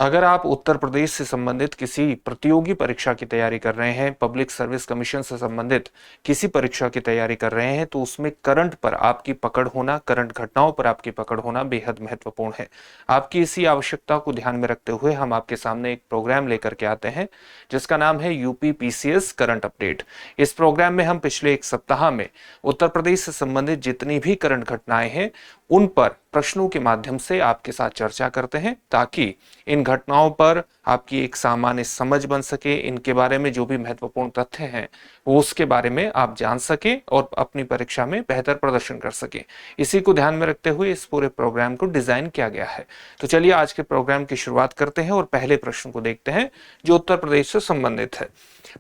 अगर आप उत्तर प्रदेश से संबंधित किसी प्रतियोगी परीक्षा की तैयारी कर रहे हैं, पब्लिक सर्विस कमीशन से संबंधित किसी परीक्षा की तैयारी कर रहे हैं, तो उसमें करंट पर आपकी पकड़ होना, करंट घटनाओं पर आपकी पकड़ होना बेहद महत्वपूर्ण है। आपकी इसी आवश्यकता को ध्यान में रखते हुए हम आपके सामने एक प्रोग्राम लेकर के आते हैं जिसका नाम है यूपी पीसीएस करंट अपडेट। इस प्रोग्राम में हम पिछले एक सप्ताह में उत्तर प्रदेश से संबंधित जितनी भी करंट घटनाएं हैं उन पर प्रश्नों के माध्यम से आपके साथ चर्चा करते हैं, ताकि इन घटनाओं पर आपकी एक सामान्य समझ बन सके, इनके बारे में जो भी महत्वपूर्ण तथ्य हैं वो उसके बारे में आप जान सके और अपनी परीक्षा में बेहतर प्रदर्शन कर सके। इसी को ध्यान में रखते हुए इस पूरे प्रोग्राम को डिजाइन किया गया है। तो चलिए आज के प्रोग्राम की शुरुआत करते हैं और पहले प्रश्न को देखते हैं जो उत्तर प्रदेश से संबंधित है।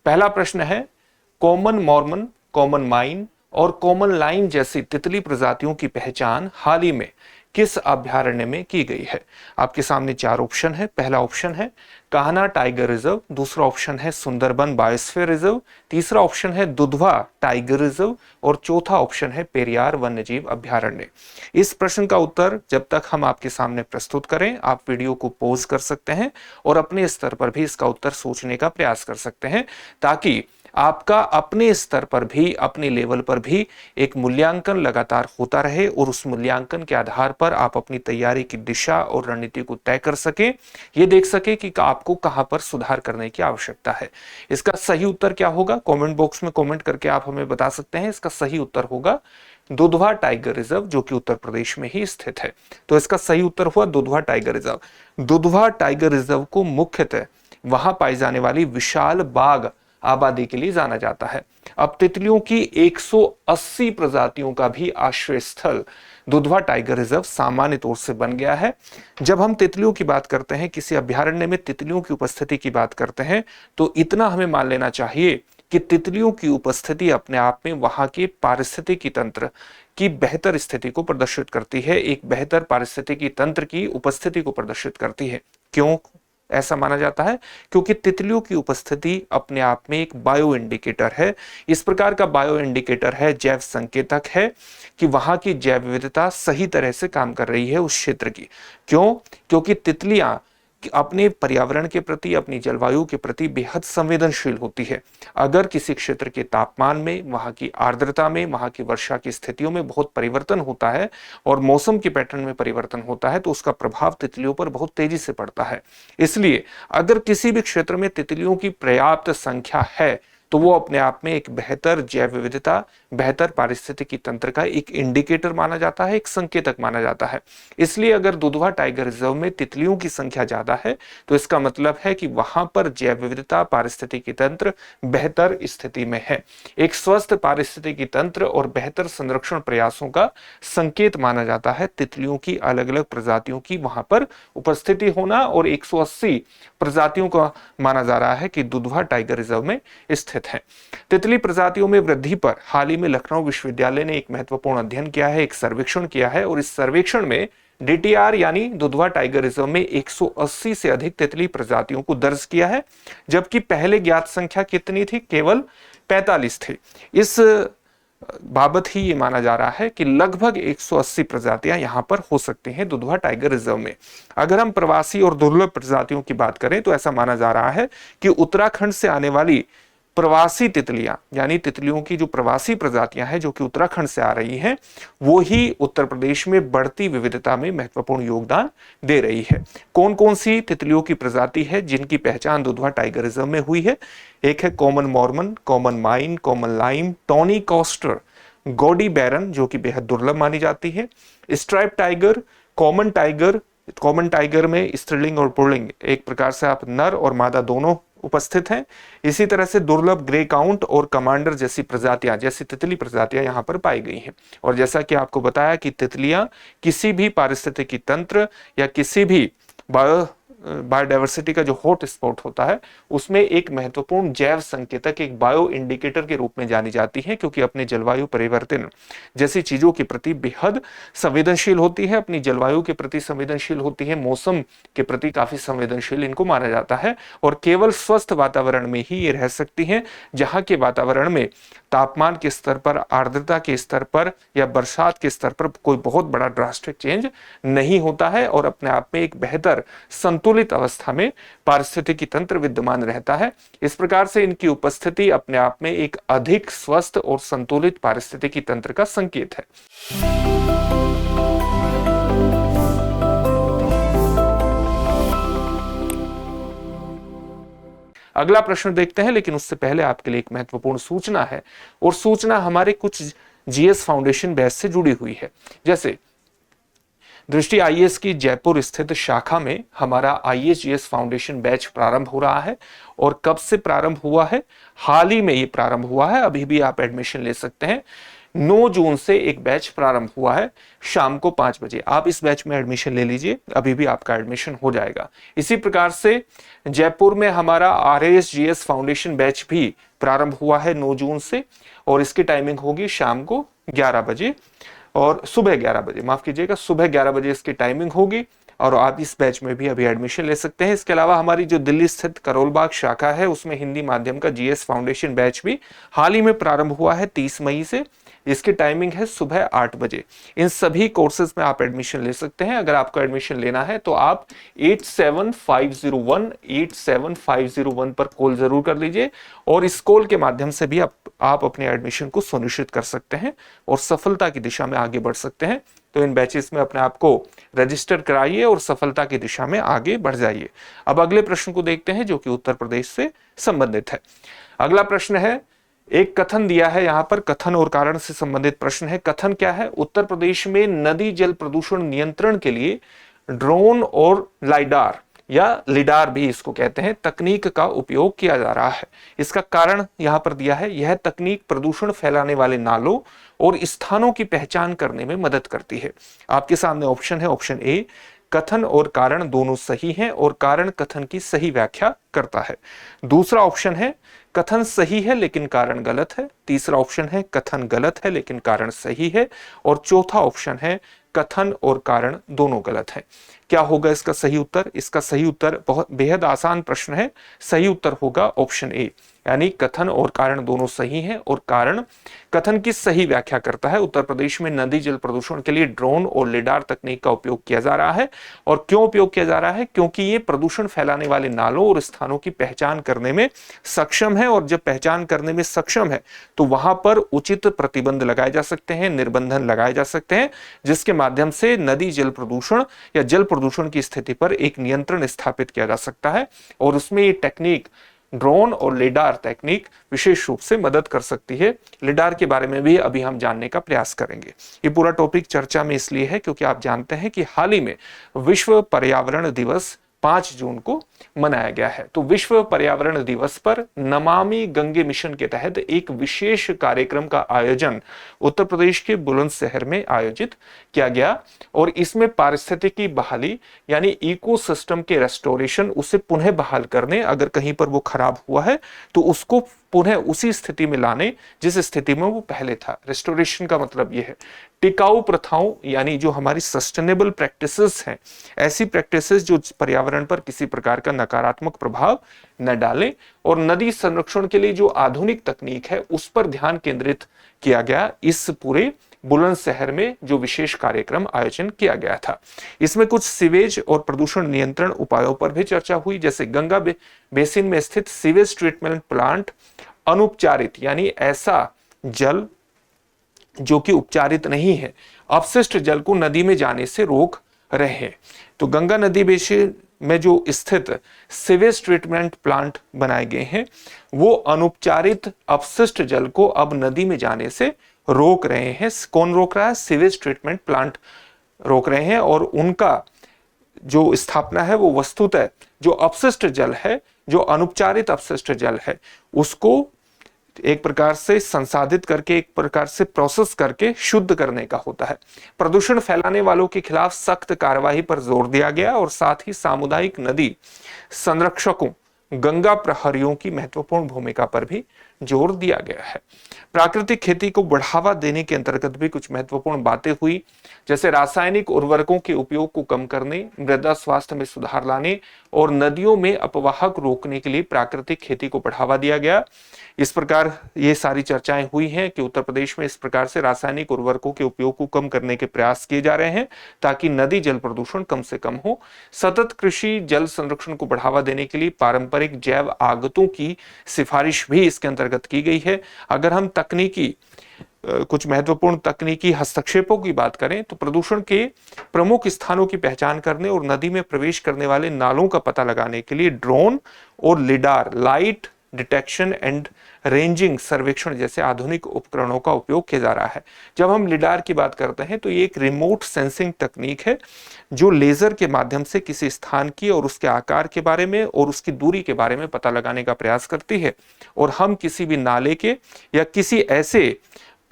पहला प्रश्न है, कॉमन मॉर्मन, कॉमन माइन और कॉमन लाइन जैसी तितली प्रजातियों की पहचान हाल ही में किस अभयारण्य में की गई है? आपके सामने चार ऑप्शन है। पहला ऑप्शन है कान्हा टाइगर रिजर्व, दूसरा ऑप्शन है सुंदरबन बायोस्फीयर रिजर्व, तीसरा ऑप्शन है दुधवा टाइगर रिजर्व और चौथा ऑप्शन है पेरियार वन्यजीव अभयारण्य। इस प्रश्न का उत्तर जब तक हम आपके सामने प्रस्तुत करें आप वीडियो को पॉज कर सकते हैं और अपने स्तर पर भी इसका उत्तर सोचने का प्रयास कर सकते हैं, ताकि आपका अपने स्तर पर भी, अपने लेवल पर भी एक मूल्यांकन लगातार होता रहे और उस मूल्यांकन के आधार पर आप अपनी तैयारी की दिशा और रणनीति को तय कर सके, ये देख सके कि आपको कहां पर सुधार करने की आवश्यकता है। इसका सही उत्तर क्या होगा? कमेंट बॉक्स में कमेंट करके आप हमें बता सकते हैं। इसका सही उत्तर होगा दुधवा टाइगर रिजर्व, जो कि उत्तर प्रदेश में ही स्थित है। तो इसका सही उत्तर हुआ Dudhwa tiger reserve. Dudhwa tiger reserve को मुख्यतः वहां पाई जाने वाली विशाल बाघ आबादी के लिए जाना जाता है। अब तितलियों की 180 प्रजातियों का भी आश्रय स्थल दुधवा टाइगर रिजर्व सामान्य तौर से बन गया है। जब हम तितलियों की बात करते हैं, किसी अभयारण्य में तितलियों की उपस्थिति की बात करते हैं, तो इतना हमें मान लेना चाहिए कि तितलियों की उपस्थिति अपने आप में वहां के पारिस्थितिकी तंत्र की बेहतर स्थिति को प्रदर्शित करती है, एक बेहतर पारिस्थितिकी तंत्र की उपस्थिति को प्रदर्शित करती है। क्यों ऐसा माना जाता है? क्योंकि तितलियों की उपस्थिति अपने आप में एक बायो इंडिकेटर है। इस प्रकार का बायो इंडिकेटर है, जैव संकेतक है कि वहां की जैव विविधता सही तरह से काम कर रही है उस क्षेत्र की। क्यों? क्योंकि तितलियां अपने पर्यावरण के प्रति, अपनी जलवायु के प्रति बेहद संवेदनशील होती है। अगर किसी क्षेत्र के तापमान में, वहां की आर्द्रता में, वहां की वर्षा की स्थितियों में बहुत परिवर्तन होता है और मौसम के पैटर्न में परिवर्तन होता है, तो उसका प्रभाव तितलियों पर बहुत तेजी से पड़ता है। इसलिए अगर किसी भी क्षेत्र में तितलियों की पर्याप्त संख्या है तो वो अपने आप में एक बेहतर जैव विविधता, बेहतर पारिस्थितिकी तंत्र का एक इंडिकेटर माना जाता है, एक संकेतक माना जाता है। इसलिए अगर दुधवा टाइगर रिजर्व में तितलियों की संख्या ज्यादा है तो इसका मतलब है कि वहां पर जैव विविधता, पारिस्थितिकी तंत्र बेहतर स्थिति में है। एक स्वस्थ पारिस्थितिकी तंत्र और बेहतर संरक्षण प्रयासों का संकेत माना जाता है तितलियों की अलग अलग प्रजातियों की वहां पर उपस्थिति होना, और 180 प्रजातियों का माना जा रहा है कि दुधवा टाइगर रिजर्व में स्थित है। तितली प्रजातियों में वृद्धि पर हाल ही में लखनऊ विश्वविद्यालय ने एक महत्वपूर्ण अध्ययन किया है, एक सर्वेक्षण किया है, और इस सर्वेक्षण में डीटीआर यानी दुधवा टाइगर रिजर्व में 180 से अधिक तितली प्रजातियों को दर्ज किया है, जबकि पहले ज्ञात संख्या कितनी थी? केवल 45 थी। इस बाबत ही ये माना जा रहा है कि लगभग 180 प्रजातियां यहां पर हो सकती हैं दुधवा टाइगर रिजर्व में। अगर हम प्रवासी और दुर्लभ प्रजातियों की बात करें तो ऐसा माना जा रहा है कि उत्तराखंड से आने वाली प्रवासी तितलियां, यानी तितलियों की जो प्रवासी प्रजातियां हैं जो कि उत्तराखंड से आ रही हैं, वो ही उत्तर प्रदेश में बढ़ती विविधता में महत्वपूर्ण योगदान दे रही है। कौन कौन सी तितलियों की प्रजाति है जिनकी पहचान दुधवा टाइगर रिजर्व में हुई है? एक है common Mormon, common mime, common lime, tawny coster, gaudy baron जो कि बेहद दुर्लभ मानी जाती है, striped tiger, common tiger. Common tiger में स्त्रीलिंग और पुल्लिंग, एक प्रकार से आप नर और मादा दोनों उपस्थित हैं। इसी तरह से दुर्लभ ग्रे काउंट और कमांडर जैसी प्रजातियां, जैसी तितली प्रजातियां यहां पर पाई गई हैं। और जैसा कि आपको बताया कि तितलियां किसी भी पारिस्थितिकी तंत्र या किसी भी बायोडायवर्सिटी का जो हॉट स्पॉट होता है उसमें एक महत्वपूर्ण जैव संकेतक, एक बायो इंडिकेटर के रूप में जानी जाती है, क्योंकि अपने जलवायु परिवर्तन जैसी चीजों के प्रति बेहद संवेदनशील होती है, अपनी जलवायु के प्रति संवेदनशील होती है, मौसम के प्रति काफी संवेदनशील इनको माना जाता है, और केवल स्वस्थ वातावरण में ही ये रह सकती हैं, जहां के वातावरण में तापमान के स्तर पर, आर्द्रता के स्तर पर या बरसात के स्तर पर कोई बहुत बड़ा ड्रास्टिक चेंज नहीं होता है और अपने आप में एक बेहतर संतुलित अवस्था में पारिस्थितिकी तंत्र विद्यमान रहता है। इस प्रकार से इनकी उपस्थिति अपने आप में एक अधिक स्वस्थ और संतुलित पारिस्थितिकी तंत्र का संकेत है। अगला प्रश्न देखते हैं, लेकिन उससे पहले आपके लिए एक महत्वपूर्ण सूचना है, और सूचना हमारे कुछ जीएस फाउंडेशन बैच से जुड़ी हुई है। जैसे दृष्टि आईएएस की जयपुर स्थित शाखा में हमारा आईएएस जीएस फाउंडेशन बैच प्रारंभ हो रहा है। और कब से प्रारंभ हुआ है? हाल ही में ये प्रारंभ हुआ है, अभी भी आप एडमिशन ले सकते हैं। 9 जून से एक बैच प्रारंभ हुआ है शाम को 5 बजे। आप इस बैच में एडमिशन ले लीजिए, अभी भी आपका एडमिशन हो जाएगा। इसी प्रकार से जयपुर में हमारा आरएएस जीएस फाउंडेशन बैच भी प्रारंभ हुआ है 9 जून से, और इसकी टाइमिंग होगी शाम को 11 बजे और सुबह 11 बजे, माफ कीजिएगा, सुबह 11 बजे इसकी टाइमिंग होगी, और आप इस बैच में भी अभी एडमिशन ले सकते हैं। इसके अलावा हमारी जो दिल्ली स्थित करोल बाग शाखा है, उसमें हिंदी माध्यम का जीएस फाउंडेशन बैच भी हाल ही में प्रारंभ हुआ है 30 मई से। इसकी टाइमिंग है सुबह 8 बजे। इन सभी कोर्सेज में आप एडमिशन ले सकते हैं। अगर आपको एडमिशन लेना है तो आप 8750187501 पर कॉल जरूर कर लीजिए, और इस कॉल के माध्यम से भी आप अपने एडमिशन को सुनिश्चित कर सकते हैं और सफलता की दिशा में आगे बढ़ सकते हैं। तो इन बैचेस में अपने आप को रजिस्टर कराइए और सफलता की दिशा में आगे बढ़ जाइए। अब अगले प्रश्न को देखते हैं, जो कि उत्तर प्रदेश से संबंधित है। अगला प्रश्न है, एक कथन दिया है यहां पर, कथन और कारण से संबंधित प्रश्न है। कथन क्या है? उत्तर प्रदेश में नदी जल प्रदूषण नियंत्रण के लिए ड्रोन और लाइडार या लिडार भी इसको कहते हैं, तकनीक का उपयोग किया जा रहा है। इसका कारण यहां पर दिया है, यह तकनीक प्रदूषण फैलाने वाले नालों और स्थानों की पहचान करने में मदद करती है। आपके सामने ऑप्शन है, ऑप्शन ए, कथन और कारण दोनों सही हैं और कारण कथन की सही व्याख्या करता है। दूसरा ऑप्शन है, कथन सही है लेकिन कारण गलत है। तीसरा ऑप्शन है, कथन गलत है लेकिन कारण सही है। और चौथा ऑप्शन है, कथन और कारण दोनों गलत हैं। क्या होगा इसका सही उत्तर? इसका सही उत्तर बहुत बेहद आसान प्रश्न है, सही उत्तर होगा ऑप्शन ए, यानी कथन और कारण दोनों सही हैं और कारण कथन की सही व्याख्या करता है। उत्तर प्रदेश में नदी जल प्रदूषण के लिए ड्रोन और लिडार तकनीक का उपयोग किया जा रहा है। और क्यों उपयोग किया जा रहा है? क्योंकि ये प्रदूषण फैलाने वाले नालों और स्थानों की पहचान करने में सक्षम है, और जब पहचान करने में सक्षम है तो वहां पर उचित प्रतिबंध लगाए जा सकते हैं, निर्बंधन लगाए जा सकते हैं, जिसके माध्यम से नदी जल प्रदूषण या जल प्रदूषण की स्थिति पर एक नियंत्रण स्थापित किया जा सकता है। और उसमें ये टेक्निक, ड्रोन और लिडार तकनीक, विशेष रूप से मदद कर सकती है। लिडार के बारे में भी अभी हम जानने का प्रयास करेंगे। ये पूरा टॉपिक चर्चा में इसलिए है क्योंकि आप जानते हैं कि हाल ही में विश्व पर्यावरण दिवस 5 जून को मनाया गया है। तो विश्व पर्यावरण दिवस पर नमामि गंगे मिशन के तहत एक विशेष कार्यक्रम का आयोजन उत्तर प्रदेश के बुलंदशहर में आयोजित किया गया, और इसमें पारिस्थितिकी बहाली यानी इकोसिस्टम के रेस्टोरेशन, उसे पुनः बहाल करने, अगर कहीं पर वो खराब हुआ है तो उसको पुनः उसी स्थिति में लाने जिस स्थिति में वो पहले था। रेस्टोरेशन का मतलब ये है टिकाऊ प्रथाओं, यानी जो हमारी सस्टेनेबल प्रैक्टिसेस हैं, ऐसी प्रैक्टिसेस जो पर्यावरण पर किसी प्रकार का नकारात्मक प्रभाव न डालें, और नदी संरक्षण के लिए जो आधुनिक तकनीक है उस पर ध्यान केंद्रित किया गया। इस पूरे बुलंदशहर में जो विशेष कार्यक्रम आयोजन किया गया था, इसमें कुछ सीवेज और प्रदूषण नियंत्रण उपायों पर भी चर्चा हुई। जैसे गंगा बेसिन में स्थित सीवेज ट्रीटमेंट प्लांट अनुपचारित, यानी ऐसा जल जो कि उपचारित नहीं है, अपशिष्ट जल को नदी में जाने से रोक रहे हैं। तो गंगा नदी बेसिन में जो स्थित सीवेज ट्रीटमेंट प्लांट बनाए गए हैं, वो अनुपचारित अपशिष्ट जल को अब नदी में जाने से रोक रहे हैं। कौन रोक रहा है? सीवेज ट्रीटमेंट प्लांट रोक रहे हैं, और उनका जो स्थापना है वो वस्तुतः जो अपशिष्ट जल है, जो अनुपचारित अपशिष्ट जल है, उसको एक प्रकार से संसाधित करके, एक प्रकार से प्रोसेस करके शुद्ध करने का होता है। प्रदूषण फैलाने वालों के खिलाफ सख्त कार्रवाई पर जोर दिया गया, और साथ ही सामुदायिक नदी संरक्षकों, गंगा प्रहरियों की महत्वपूर्ण भूमिका पर भी जोर दिया गया है। प्राकृतिक खेती को बढ़ावा देने के अंतर्गत भी कुछ महत्वपूर्ण बातें हुई, जैसे रासायनिक उर्वरकों के उपयोग को कम करने, मृदा स्वास्थ्य में सुधार लाने और नदियों में अपवाहक रोकने के लिए प्राकृतिक खेती को बढ़ावा दिया गया। इस प्रकार ये सारी चर्चाएं हुई हैं कि उत्तर प्रदेश में इस प्रकार से रासायनिक उर्वरकों के उपयोग को कम करने के प्रयास किए जा रहे हैं ताकि नदी जल प्रदूषण कम से कम हो। सतत कृषि जल संरक्षण को बढ़ावा देने के लिए पारंपरिक जैव आगतों की सिफारिश भी इसके अंतर्गत की गई है। अगर हम कुछ महत्वपूर्ण तकनीकी हस्तक्षेपों की बात करें तो प्रदूषण के प्रमुख स्थानों की पहचान करने और नदी में प्रवेश करने वाले नालों का पता लगाने के लिए ड्रोन और lidar light detection and ranging सर्वेक्षण जैसे आधुनिक उपकरणों का उपयोग किया जा रहा है। जब हम लिडार की बात करते हैं तो ये एक रिमोट सेंसिंग तकनीक है जो लेजर के माध्यम से किसी स्थान की और उसके आकार के बारे में और उसकी दूरी के बारे में पता लगाने का प्रयास करती है, और हम किसी भी नाले के या किसी ऐसे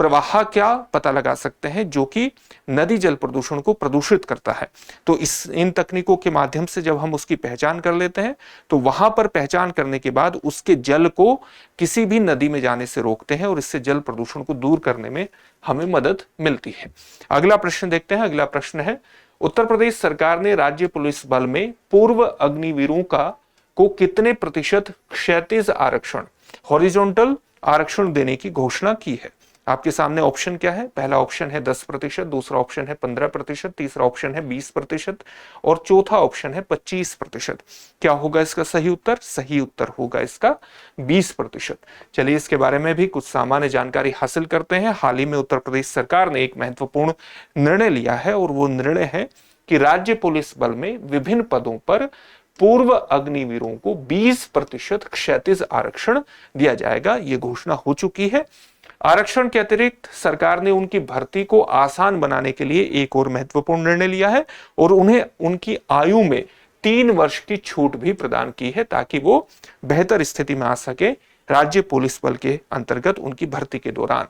प्रवाह क्या पता लगा सकते हैं जो कि नदी जल प्रदूषण को प्रदूषित करता है। तो इन तकनीकों के माध्यम से जब हम उसकी पहचान कर लेते हैं तो वहां पर पहचान करने के बाद उसके जल को किसी भी नदी में जाने से रोकते हैं और इससे जल प्रदूषण को दूर करने में हमें मदद मिलती है। अगला प्रश्न देखते हैं। अगला प्रश्न है, उत्तर प्रदेश सरकार ने राज्य पुलिस बल में पूर्व अग्निवीरों को कितने प्रतिशत क्षैतिज आरक्षण हॉरिजॉन्टल आरक्षण देने की घोषणा की है? आपके सामने ऑप्शन क्या है? पहला ऑप्शन है 10%, दूसरा ऑप्शन है 15%, तीसरा ऑप्शन है 20% और चौथा ऑप्शन है 25%। क्या होगा इसका सही उत्तर? सही उत्तर होगा इसका 20%। चलिए इसके बारे में भी कुछ सामान्य जानकारी हासिल करते हैं। हाल ही में उत्तर प्रदेश सरकार ने एक महत्वपूर्ण निर्णय लिया है और वो निर्णय है कि राज्य पुलिस बल में विभिन्न पदों पर पूर्व अग्निवीरों को 20% क्षैतिज आरक्षण दिया जाएगा। ये घोषणा हो चुकी है। आरक्षण के अतिरिक्त सरकार ने उनकी भर्ती को आसान बनाने के लिए एक और महत्वपूर्ण निर्णय लिया है और उन्हें उनकी आयु में 3 वर्ष की छूट भी प्रदान की है ताकि वो बेहतर स्थिति में आ सके राज्य पुलिस बल के अंतर्गत उनकी भर्ती के दौरान।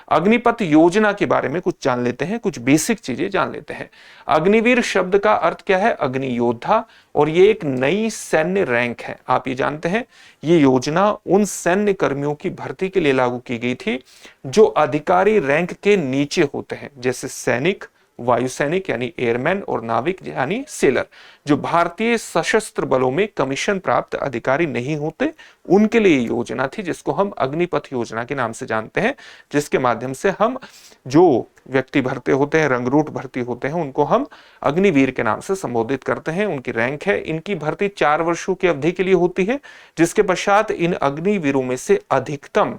अग्निपथ योजना के बारे में कुछ जान लेते हैं, कुछ बेसिक चीजें जान लेते हैं। अग्निवीर शब्द का अर्थ क्या है? अग्नि योद्धा, और ये एक नई सैन्य रैंक है। आप ये जानते हैं ये योजना उन सैन्य कर्मियों की भर्ती के लिए लागू की गई थी जो अधिकारी रैंक के नीचे होते हैं, जैसे सैनिक, वायुसैनिक यानी एयरमैन और नाविक यानी सेलर। जो भारतीय सशस्त्र बलों में कमीशन प्राप्त अधिकारी नहीं होते उनके लिए योजना थी जिसको हम अग्निपथ योजना के नाम से जानते हैं, जिसके माध्यम से हम जो व्यक्ति भर्ती होते हैं, रंगरूट भर्ती होते हैं, उनको हम अग्निवीर के नाम से संबोधित करते हैं। उनकी रैंक है। इनकी भर्ती 4 वर्षों की अवधि के लिए होती है, जिसके पश्चात इन अग्निवीरों में से अधिकतम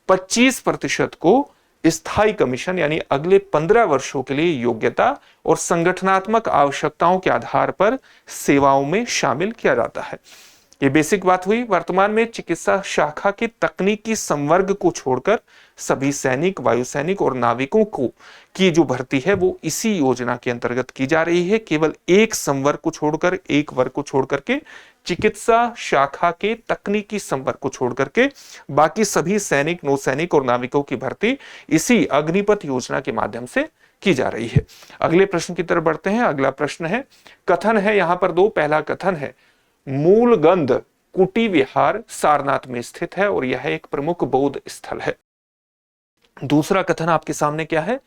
25% को स्थायी कमीशन यानी अगले 15 वर्षों के लिए योग्यता और संगठनात्मक आवश्यकताओं के आधार पर सेवाओं में शामिल किया जाता है। ये बेसिक बात हुई। वर्तमान में चिकित्सा शाखा के तकनीकी संवर्ग को छोड़कर सभी सैनिक, वायुसैनिक और नाविकों की जो भर्ती है वो इसी योजना के अंतर्गत की जा रही है। केवल एक संवर्ग को छोड़कर, एक वर्ग को छोड़कर के, चिकित्सा शाखा के तकनीकी संवर्ग को छोड़कर के बाकी सभी सैनिक, नौसैनिक और नाविकों की भर्ती इसी अग्निपथ योजना के माध्यम से की जा रही है। अगले प्रश्न की तरफ बढ़ते हैं। अगला प्रश्न है, कथन है यहां पर 2। पहला कथन है, मूलगंध कुटी विहार सारनाथ में स्थित है और यह एक प्रमुख बौद्ध स्थल है। दूसरा कथन आपके सामने क्या है?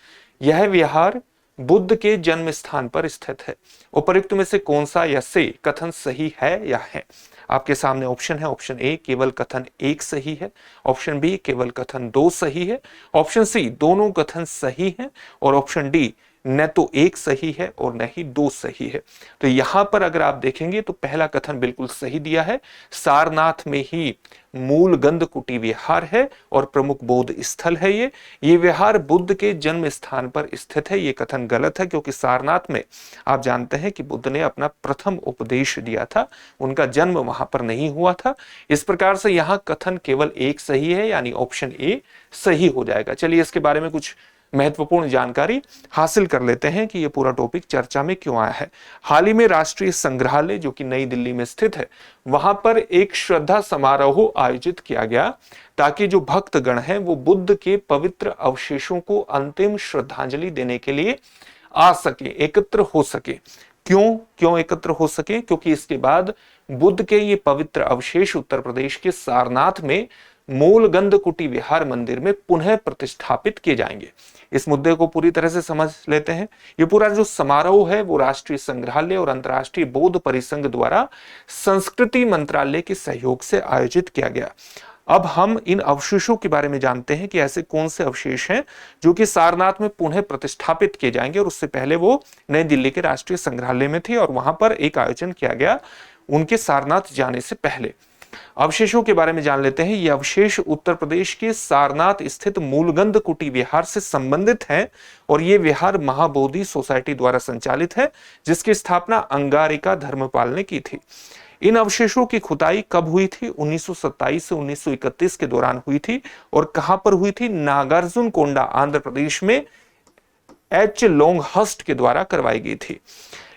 यह विहार बुद्ध के जन्म स्थान पर स्थित है। उपर्युक्त में से कौन सा या से कथन सही है या है? आपके सामने ऑप्शन है। ऑप्शन ए केवल कथन 1 सही है, ऑप्शन बी केवल कथन 2 सही है, ऑप्शन सी दोनों कथन सही हैं और ऑप्शन डी न तो 1 सही है और न ही 2 सही है। तो यहां पर अगर आप देखेंगे तो पहला कथन बिल्कुल सही दिया है। सारनाथ में ही मूलगंध कुटी विहार है और प्रमुख बौद्ध स्थल है। ये विहार बुद्ध के जन्म स्थान पर स्थित है। ये कथन गलत है क्योंकि सारनाथ में आप जानते हैं कि बुद्ध ने अपना प्रथम उपदेश दिया था, उनका जन्म वहां पर नहीं हुआ था। इस प्रकार से यहां कथन केवल 1 सही है, यानी ऑप्शन ए सही हो जाएगा। चलिए इसके बारे में कुछ महत्वपूर्ण जानकारी हासिल कर लेते हैं कि यह पूरा टॉपिक चर्चा में क्यों आया है। हाल ही में राष्ट्रीय संग्रहालय जो कि नई दिल्ली में स्थित है, वहां पर एक श्रद्धा समारोह आयोजित किया गया ताकि जो भक्तगण हैं वो बुद्ध के पवित्र अवशेषों को अंतिम श्रद्धांजलि देने के लिए आ सके, एकत्र हो सके। क्यों एकत्र हो सके? क्योंकि इसके बाद बुद्ध के ये पवित्र अवशेष उत्तर प्रदेश के सारनाथ में मूलगंध कुटी विहार मंदिर में पुनः प्रतिष्ठापित किए जाएंगे। इस मुद्दे को पूरी तरह से समझ लेते हैं। ये पूरा जो समारोह है वो राष्ट्रीय संग्रहालय और अंतर्राष्ट्रीय बौद्ध परिसंघ द्वारा संस्कृति मंत्रालय के सहयोग से आयोजित किया गया। अब हम इन अवशेषों के बारे में जानते हैं कि ऐसे कौन से अवशेष हैं जो कि सारनाथ में पुनः प्रतिष्ठापित किए जाएंगे, और उससे पहले वो नई दिल्ली के राष्ट्रीय संग्रहालय में थे और वहां पर एक आयोजन किया गया उनके सारनाथ जाने से पहले। अवशेषों के बारे में जान लेते हैं। ये अवशेष उत्तर प्रदेश के सारनाथ स्थित मूलगंध कुटी विहार से संबंधित हैं और ये विहार महाबोधि सोसाइटी द्वारा संचालित है, जिसकी स्थापना अंगारिका धर्मपाल ने की थी। इन अवशेषों की खुदाई कब हुई थी? 1927 से 1931 के दौरान हुई थी। और कहां पर हुई थी? नागार्जुन कोंडा आंध्र प्रदेश में एच लोंगहस्ट के द्वारा करवाई गई थी।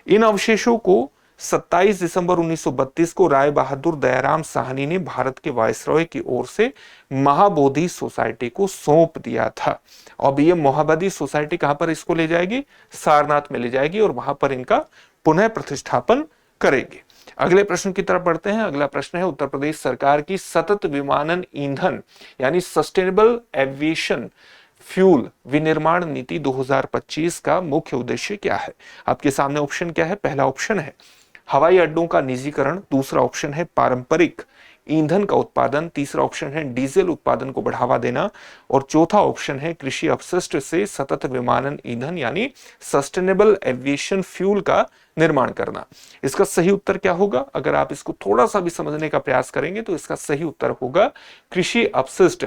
इन अवशेषों को 27 दिसंबर 1932 को राय बहादुर दयाराम साहनी ने भारत के वायसरॉय की ओर से महाबोधि सोसाइटी को सौंप दिया था। अब ये महाबोधि सोसाइटी कहां पर इसको ले जाएगी? सारनाथ में ले जाएगी और वहां पर इनका पुनः प्रतिष्ठापन करेगी। अगले प्रश्न की तरफ बढ़ते हैं। अगला प्रश्न है, उत्तर प्रदेश सरकार की सतत विमानन ईंधन यानी सस्टेनेबल एविएशन फ्यूल विनिर्माण नीति 2025 का मुख्य उद्देश्य क्या है? आपके सामने ऑप्शन क्या है? पहला ऑप्शन है हवाई अड्डों का निजीकरण, दूसरा ऑप्शन है पारंपरिक ईंधन का उत्पादन, तीसरा ऑप्शन है डीजल उत्पादन को बढ़ावा देना और चौथा ऑप्शन है कृषि अपशिष्ट से सतत विमानन ईंधन यानी सस्टेनेबल एविएशन फ्यूल का निर्माण करना। इसका सही उत्तर क्या होगा? अगर आप इसको थोड़ा सा भी समझने का प्रयास करेंगे तो इसका सही उत्तर होगा कृषि अपशिष्ट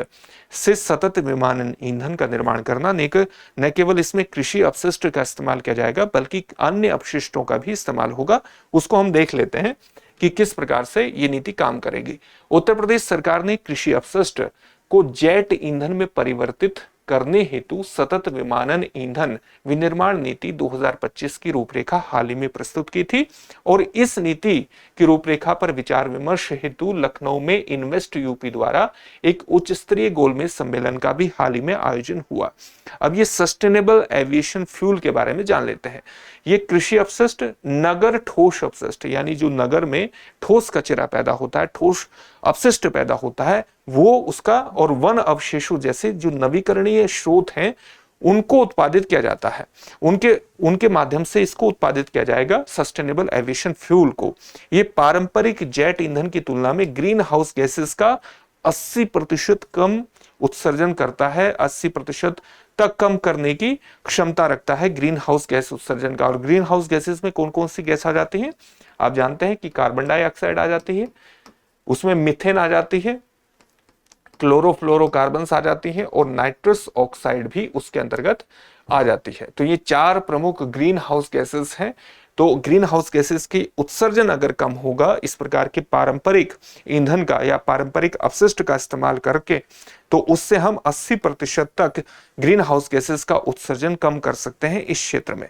से सतत विमानन ईंधन का निर्माण करना। न केवल इसमें कृषि अपशिष्ट का इस्तेमाल किया जाएगा बल्कि अन्य अपशिष्टों का भी इस्तेमाल होगा। उसको हम देख लेते हैं कि किस प्रकार से ये नीति काम करेगी। उत्तर प्रदेश सरकार ने कृषि अपशिष्ट को जेट ईंधन में परिवर्तित करने हेतु सतत विमानन ईंधन विनिर्माण नीति 2025 की रूपरेखा हाल ही में प्रस्तुत की थी और इस नीति की रूपरेखा पर विचार विमर्श हेतु लखनऊ में इन्वेस्ट यूपी द्वारा एक उच्च स्तरीय गोलमेज सम्मेलन का भी हाल ही में आयोजन हुआ। अब ये सस्टेनेबल एविएशन फ्यूल के बारे में जान लेते हैं। ये कृषि अपशिष्ट, नगर ठोस अपशिष्ट यानी जो नगर में ठोस कचरा पैदा होता है, ठोस अपशिष्ट पैदा होता है, वो उसका और वन अवशेषों जैसे जो नवीकरणीय स्रोत हैं उनको उत्पादित किया जाता है। उनके माध्यम से इसको उत्पादित किया जाएगा सस्टेनेबल एविएशन फ्यूल को। ये पारंपरिक जेट ईंधन की तुलना में ग्रीन हाउस गैसेस का 80% कम उत्सर्जन करता है, 80% तक कम करने की क्षमता रखता है ग्रीन हाउस गैस उत्सर्जन का। और ग्रीन हाउस गैसेस में कौन कौन सी गैस आ जाती है? आप जानते हैं कि कार्बन डाइऑक्साइड आ जाती है, उसमें मीथेन आ जाती है, क्लोरोफ्लोरोकार्बन्स आ जाती हैं और नाइट्रस ऑक्साइड भी उसके अंतर्गत आ जाती है। तो ये 4 प्रमुख ग्रीन हाउस गैसेस हैं। तो ग्रीन हाउस गैसेस की उत्सर्जन अगर कम होगा इस प्रकार के पारंपरिक ईंधन का या पारंपरिक अपशिष्ट का इस्तेमाल करके, तो उससे हम 80% तक ग्रीन हाउस गैसेस का उत्सर्जन कम कर सकते हैं इस क्षेत्र में।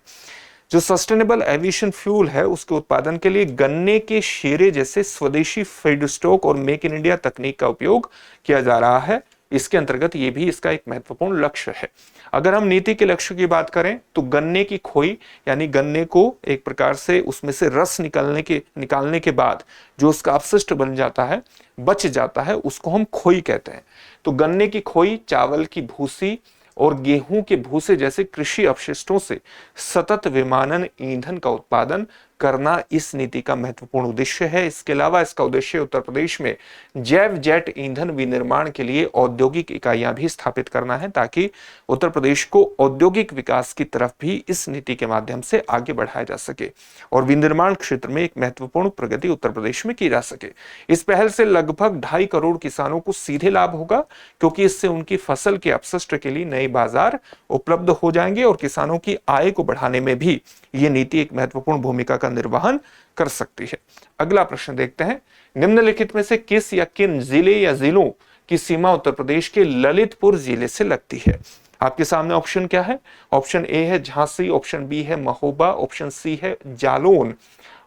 जो सस्टेनेबल एविएशन फ्यूल है उसके उत्पादन के लिए गन्ने के शेरे जैसे स्वदेशी फीडस्टॉक और मेक इन इंडिया तकनीक का उपयोग किया जा रहा है। इसके अंतर्गत ये भी इसका एक महत्वपूर्ण लक्ष्य है। अगर हम नीति के लक्ष्य की बात करें तो गन्ने की खोई यानी गन्ने को एक प्रकार से उसमें से रस निकालने के बाद जो उसका अपशिष्ट बन जाता है, बच जाता है, उसको हम खोई कहते हैं। तो गन्ने की खोई, चावल की भूसी और गेहूं के भूसे जैसे कृषि अपशिष्टों से सतत विमानन ईंधन का उत्पादन करना इस नीति का महत्वपूर्ण उद्देश्य है। इसके अलावा इसका उद्देश्य उत्तर प्रदेश में जैव जेट ईंधन विनिर्माण के लिए औद्योगिक इकाइयां भी स्थापित करना है ताकि उत्तर प्रदेश को औद्योगिक विकास की तरफ भी इस नीति के माध्यम से आगे बढ़ाया जा सके और विनिर्माण क्षेत्र में एक महत्वपूर्ण प्रगति उत्तर प्रदेश में की जा सके। इस पहल से लगभग 2.5 करोड़ किसानों को सीधे लाभ होगा क्योंकि इससे उनकी फसल के अपशिष्ट के लिए नए बाजार उपलब्ध हो जाएंगे और किसानों की आय को बढ़ाने में भी ये नीति एक महत्वपूर्ण भूमिका का निर्वहन कर सकती है। अगला प्रश्न देखते हैं, निम्नलिखित में से किस या किन जिले या जिलों की सीमा उत्तर प्रदेश के ललितपुर जिले से लगती है? आपके सामने ऑप्शन क्या है? ऑप्शन ए है झांसी, ऑप्शन बी है महोबा, ऑप्शन सी है जालौन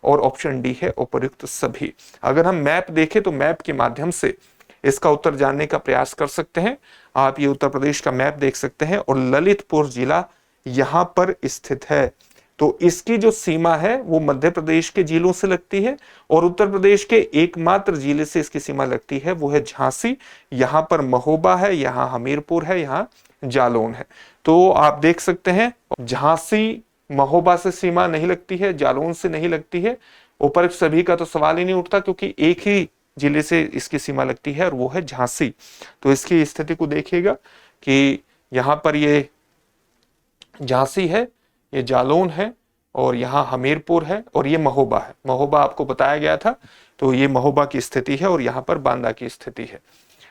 और ऑप्शन डी है उपर्युक्त सभी। अगर हम मैप देखें तो मैप के माध्यम से इसका उत्तर जानने का प्रयास कर सकते हैं। आप ये उत्तर प्रदेश का मैप देख सकते हैं और ललितपुर जिला यहां पर स्थित है। तो इसकी जो सीमा है वो मध्य प्रदेश के जिलों से लगती है और उत्तर प्रदेश के एकमात्र जिले से इसकी सीमा लगती है, वो है झांसी। यहां पर महोबा है, यहां हमीरपुर है, यहां जालौन है। तो आप देख सकते हैं झांसी महोबा से सीमा नहीं लगती है, जालौन से नहीं लगती है। उपर्युक्त सभी का तो सवाल ही नहीं उठता क्योंकि एक ही जिले से इसकी सीमा लगती है और वो है झांसी। तो इसकी स्थिति को देखिएगा कि यहां पर ये झांसी है, ये जालौन है और यहाँ हमीरपुर है और ये महोबा है। महोबा आपको बताया गया था, तो ये महोबा की स्थिति है और यहाँ पर बांदा की स्थिति है।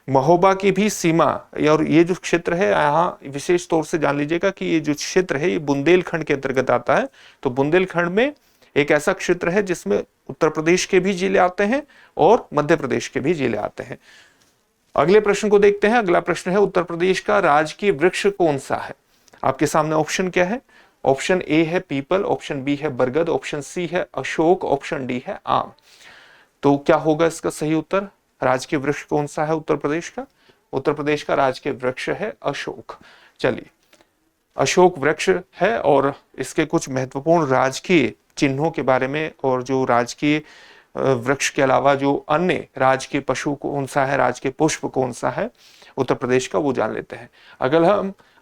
महोबा की भी सीमा और ये जो क्षेत्र है यहाँ विशेष तौर से जान लीजिएगा कि ये जो क्षेत्र है ये बुंदेलखंड के अंतर्गत आता है। तो बुंदेलखंड में एक ऐसा क्षेत्र है जिसमें उत्तर प्रदेश के भी जिले आते हैं और मध्य प्रदेश के भी जिले आते हैं। अगले प्रश्न को देखते हैं। अगला प्रश्न है उत्तर प्रदेश का राजकीय वृक्ष कौन सा है? आपके सामने ऑप्शन क्या है? ऑप्शन ए है पीपल, ऑप्शन बी है बरगद, ऑप्शन सी है अशोक, ऑप्शन डी है आम। तो क्या होगा इसका सही उत्तर? राजकीय वृक्ष कौन सा है उत्तर प्रदेश का? उत्तर प्रदेश का राजकीय वृक्ष है अशोक। चलिए, अशोक वृक्ष है और इसके कुछ महत्वपूर्ण राजकीय चिन्हों के बारे में और जो राजकीय वृक्ष के अलावा जो अन्य राजकीय पशु कौन सा है, राजकीय पुष्प कौन सा है उत्तर प्रदेश का, वो जान लेते हैं।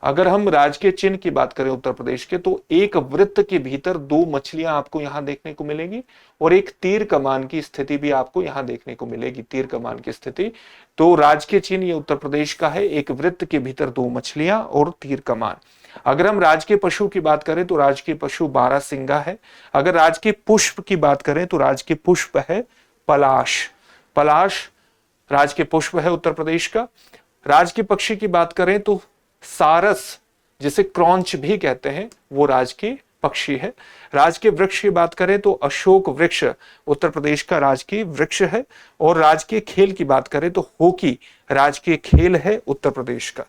अगर हम राजकीय चिन्ह की बात करें उत्तर प्रदेश के, तो एक वृत्त के भीतर 2 मछलियां आपको यहां देखने को मिलेगी और एक तीर कमान की स्थिति भी आपको यहां देखने को मिलेगी, तीर कमान की स्थिति। तो राजकीय चिन्ह ये उत्तर प्रदेश का है, एक वृत्त के भीतर 2 मछलियां और तीर कमान। अगर हम राजकीय पशु की बात करें तो राजकीय पशु बारहसिंगा है। अगर राजकीय पुष्प की बात करें तो राजकीय पुष्प है पलाश। पलाश राजकीय पुष्प है उत्तर प्रदेश का। राजकीय पक्षी की बात करें तो सारस, जिसे क्रॉन्च भी कहते हैं, वो राजकीय पक्षी है। राजकीय वृक्ष की बात करें तो अशोक वृक्ष उत्तर प्रदेश का राजकीय वृक्ष है। और राजकीय खेल की बात करें तो हॉकी राजकीय खेल है उत्तर प्रदेश का।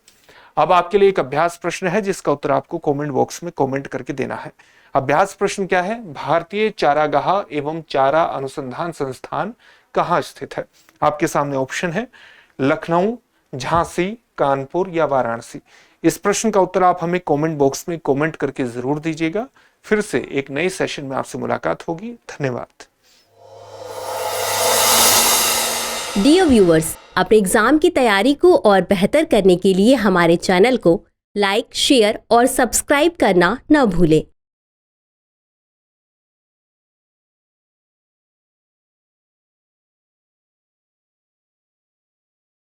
अब आपके लिए एक अभ्यास प्रश्न है जिसका उत्तर आपको कमेंट बॉक्स में कमेंट करके देना है। अभ्यास प्रश्न क्या है? भारतीय चारागाह एवं चारा अनुसंधान संस्थान कहाँ स्थित है? आपके सामने ऑप्शन है लखनऊ, झांसी, कानपुर या वाराणसी। इस प्रश्न का उत्तर आप हमें कमेंट बॉक्स में कमेंट करके जरूर दीजिएगा। फिर से एक नए सेशन में आपसे मुलाकात होगी। धन्यवाद। डियर व्यूअर्स, अपने एग्जाम की तैयारी को और बेहतर करने के लिए हमारे चैनल को लाइक, शेयर और सब्सक्राइब करना न भूलें।